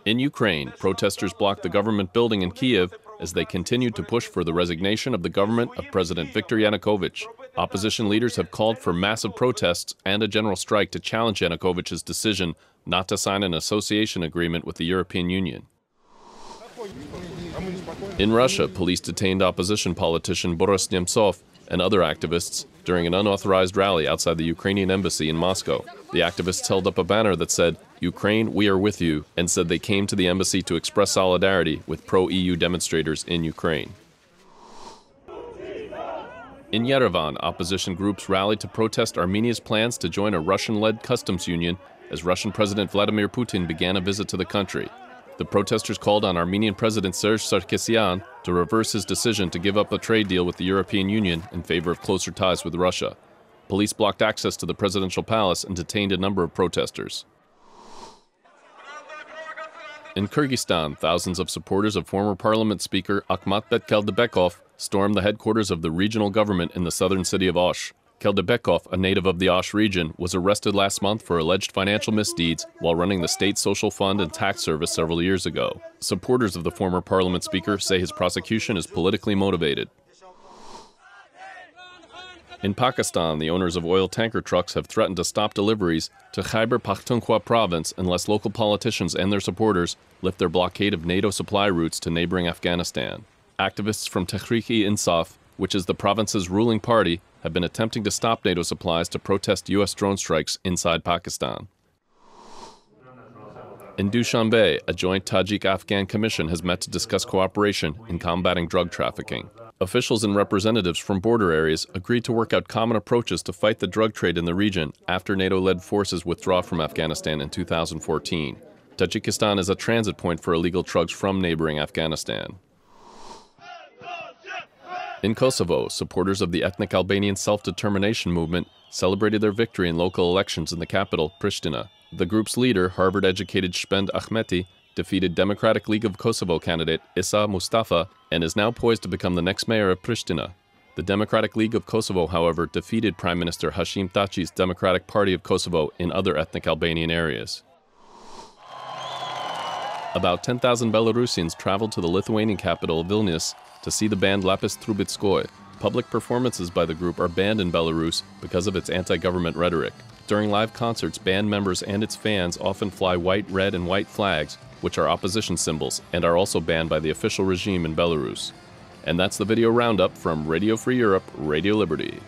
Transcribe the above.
In Ukraine, protesters blocked the government building in Kiev as they continued to push for the resignation of the government of President Viktor Yanukovych. Opposition leaders have called for massive protests and a general strike to challenge Yanukovych's decision not to sign an association agreement with the European Union. In Russia, police detained opposition politician Boris Nemtsov and other activists during an unauthorized rally outside the Ukrainian embassy in Moscow. The activists held up a banner that said, "Ukraine, we are with you," and said they came to the embassy to express solidarity with pro-EU demonstrators in Ukraine. In Yerevan, opposition groups rallied to protest Armenia's plans to join a Russian-led customs union as Russian President Vladimir Putin began a visit to the country. The protesters called on Armenian President Serge Sargsyan to reverse his decision to give up a trade deal with the European Union in favor of closer ties with Russia. Police blocked access to the presidential palace and detained a number of protesters. In Kyrgyzstan, thousands of supporters of former parliament speaker Akhmatbek Keldebekov stormed the headquarters of the regional government in the southern city of Osh. Keldebekov, a native of the Osh region, was arrested last month for alleged financial misdeeds while running the state social fund and tax service several years ago. Supporters of the former parliament speaker say his prosecution is politically motivated. In Pakistan, the owners of oil tanker trucks have threatened to stop deliveries to Khyber Pakhtunkhwa province unless local politicians and their supporters lift their blockade of NATO supply routes to neighboring Afghanistan. Activists from Tehreek-e-Insaf, which is the province's ruling party, have been attempting to stop NATO supplies to protest U.S. drone strikes inside Pakistan. In Dushanbe, a joint Tajik-Afghan commission has met to discuss cooperation in combating drug trafficking. Officials and representatives from border areas agreed to work out common approaches to fight the drug trade in the region after NATO-led forces withdraw from Afghanistan in 2014. Tajikistan is a transit point for illegal drugs from neighboring Afghanistan. In Kosovo, supporters of the ethnic Albanian self-determination movement celebrated their victory in local elections in the capital, Pristina. The group's leader, Harvard-educated Shpend Ahmeti, defeated Democratic League of Kosovo candidate Isa Mustafa and is now poised to become the next mayor of Pristina. The Democratic League of Kosovo, however, defeated Prime Minister Hashim Thaçi's Democratic Party of Kosovo in other ethnic Albanian areas. About 10,000 Belarusians traveled to the Lithuanian capital, Vilnius, to see the band Lapis Trubetskoy. Public performances by the group are banned in Belarus because of its anti-government rhetoric. During live concerts, band members and its fans often fly white, red, and white flags, which are opposition symbols, and are also banned by the official regime in Belarus. And that's the video roundup from Radio Free Europe, Radio Liberty.